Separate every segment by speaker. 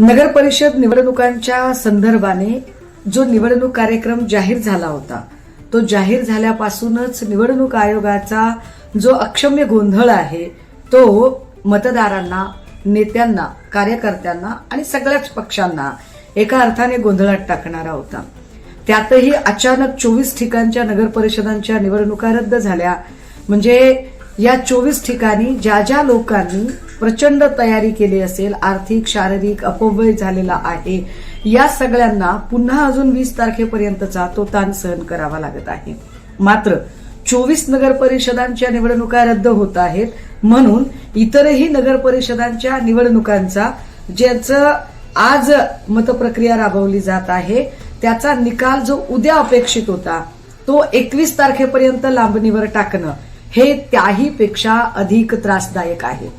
Speaker 1: नगर परिषद निवडणुकांच्या संदर्भाने जो निवडणूक कार्यक्रम जाहीर झाला होता तो जाहीर झाल्यापासूनच निवडणूक आयोगाचा जो अक्षम्य गोंधळ आहे तो मतदारांना, नेत्यांना, कार्यकर्त्यांना आणि सगळ्याच पक्षांना एका अर्थाने गोंधळात टाकणारा होता। त्यातही अचानक 24 ठिकाणच्या नगर परिषदांच्या निवडणुका रद्द झाल्या। म्हणजे या 24 ठिकाणी ज्या ज्या लोकांनी प्रचंड तयारी केली असेल, आर्थिक शारीरिक अपव्यय झालेला आहे, या सगळ्यांना पुन्हा अजून 20 तारखेपर्यंतचा तो ताण सहन करावा लागत आहे। मात्र 24 नगर परिषदांच्या निवडणुका रद्द होत आहेत म्हणून इतरही नगर परिषदांच्या निवडणुकांचा ज्याचं आज मतप्रक्रिया राबवली जात आहे त्याचा निकाल जो उद्या अपेक्षित होता तो 21 तारखेपर्यंत लांबणीवर टाकणं हे त्याही पेक्षा अधिक त्रासदायक आहे।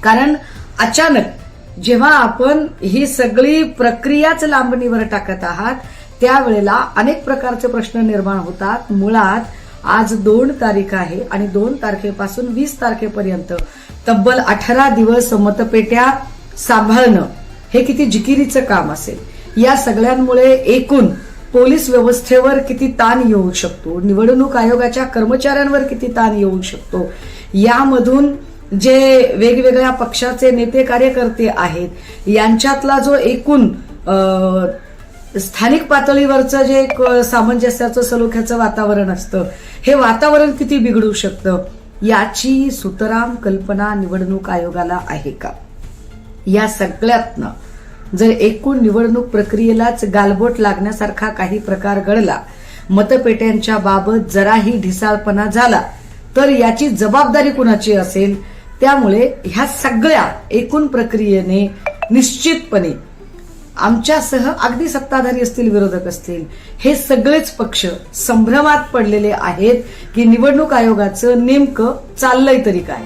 Speaker 1: कारण अचानक जेव्हा आपण ही सगळी प्रक्रियाच लांबणीवर टाकत आहात त्यावेळेला अनेक प्रकारचे प्रश्न निर्माण होतात। मुळात आज 2 तारीख आहे आणि 2 तारखेपासून 20 तारखेपर्यंत तब्बल 18 दिवस मतपेट्या सांभाळणं हे किती जिकिरीचं काम असेल। या सगळ्यांमुळे एकूण पोलीस व्यवस्थेवर किती ताण येऊ शकतो, निवडणूक आयोगाच्या कर्मचाऱ्यांवर किती ताण येऊ शकतो, यामधून जे वेगवेगळ्या पक्षाचे नेते कार्यकर्ते आहेत यांच्यातला जो एकूण स्थानिक पातळीवरचं जे एक सामंजस्याचं सलोख्याचं वातावरण असतं हे वातावरण किती बिघडू शकतं याची सुतराम कल्पना निवडणूक आयोगाला आहे का? या सगळ्यातनं जर एकूण निवडणूक प्रक्रियेलाच गालबोट लागण्यासारखा काही प्रकार घडला, मतपेट्यांच्या बाबत जराही ढिसाळपणा झाला तर याची जबाबदारी कुणाची असेल? त्यामुळे ह्या सगळ्या एकूण प्रक्रियेने निश्चितपणे आमच्यासह अगदी सत्ताधारी असतील, विरोधक असतील, हे सगळेच पक्ष संभ्रमात पडलेले आहेत की निवडणूक आयोगाचं नेमकं चाललंय तरी काय।